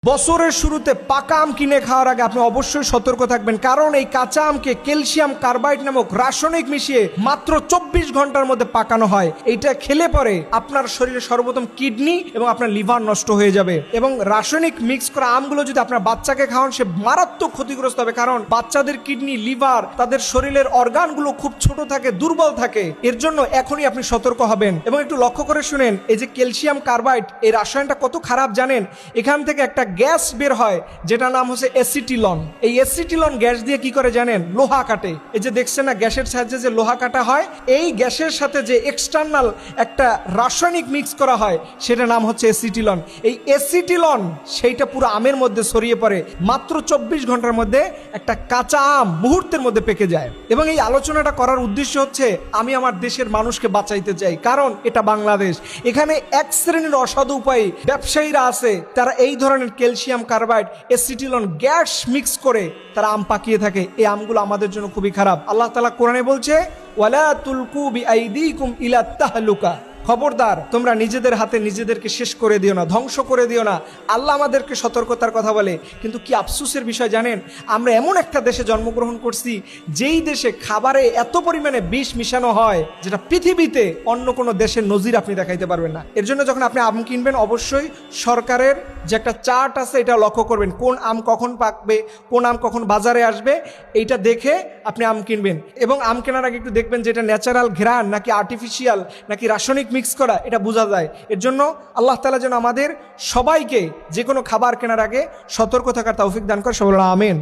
বছরের শুরুতে পাকা আম কিনে খাওয়ার আগে আপনি অবশ্যই সতর্ক থাকবেন, কারণ এই কাঁচা আমকে ক্যালসিয়াম কার্বাইড নামক রাসায়নিক মিশিয়ে মাত্র 24 ঘন্টার মধ্যে পাকানো হয়। এইটা খেলে পরে আপনার শরীরে সর্বপ্রথম কিডনি এবং আপনার লিভার নষ্ট হয়ে যাবে। এবং রাসায়নিক মিক্স করা আমগুলো যদি আপনার বাচ্চাকে খাওয়ান, সে মারাত্মক ক্ষতিগ্রস্ত হবে, কারণ বাচ্চাদের কিডনি, লিভার, তাদের শরীরের অর্গানগুলো খুব ছোট থাকে, দুর্বল থাকে। এর জন্য এখনই আপনি সতর্ক হবেন। এবং একটু লক্ষ্য করে শুনেন, এই যে ক্যালসিয়াম কার্বাইড, এই রাসায়নটা কত খারাপ জানেন? এখান থেকে একটা গ্যাস বের হয় যেটা নাম হচ্ছে অ্যাসিটিলন। এই অ্যাসিটিলন গ্যাস দিয়ে কি করে জানেন? লোহা কাটে। এই যে দেখছেন না, গ্যাসের সাহায্যে যে লোহা কাটা হয়, এই গ্যাসের সাথে যে এক্সটার্নাল একটা রাসায়নিক মিক্স করা হয়, সেটা নাম হচ্ছে অ্যাসিটিলন। এই অ্যাসিটিলন সেইটা পুরো আমের মধ্যে ছড়িয়ে পড়ে। মাত্র 24 ঘন্টার মধ্যে একটা কাঁচা আম মুহূর্তের মধ্যে পেকে যায়। এবং এই আলোচনাটা করার উদ্দেশ্য হচ্ছে, আমি আমার দেশের মানুষকে বাঁচাইতে চাই, কারণ এটা বাংলাদেশ। এখানে এক শ্রেণীর অসাধু উপায়ী ব্যবসায়ীরা আছে, তারা এই ধরনের ক্যালসিয়াম কার্বাইড, অ্যাসিটিলন গ্যাস মিক্স করে তারা আম পাকিয়ে থাকে। এই আমগুলো আমাদের জন্য খুবই খারাপ। আল্লাহ তাআলা কোরআনে বলছে, ওয়ালা তুলকু বিআইদিকুম ইলা তাহলুকা, খবরদার তোমরা নিজেদের হাতে নিজেদেরকে শেষ করে দিও না, ধ্বংস করে দিও না। আল্লাহ আমাদেরকে সতর্কতার কথা বলে, কিন্তু কি আফসোসের বিষয় জানেন? আমরা এমন একটা দেশে জন্মগ্রহণ করছি, যেই দেশে খাবারে এত পরিমাণে বিষ মিশানো হয়, যেটা পৃথিবীতে অন্য কোনো দেশের নজির আপনি দেখাইতে পারবেন না। এর জন্য যখন আপনি আম কিনবেন, অবশ্যই সরকারের যে একটা চার্ট আছে, এটা লক্ষ্য করবেন, কোন আম কখন পাকবে, কোন আম কখন বাজারে আসবে, এইটা দেখে আপনি আম কিনবেন। এবং আম কেনার আগে একটু দেখবেন যে এটা ন্যাচারাল ঘ্রাণ নাকি আর্টিফিশিয়াল নাকি রাসায়নিক মিক্স করা, এটা বোঝা যায়। এর জন্য আল্লাহ তাআলা যেন আমাদের সবাইকে যে কোনো খাবার কেনার আগে সতর্ক থাকার তৌফিক দান করে। সবাই আমিন।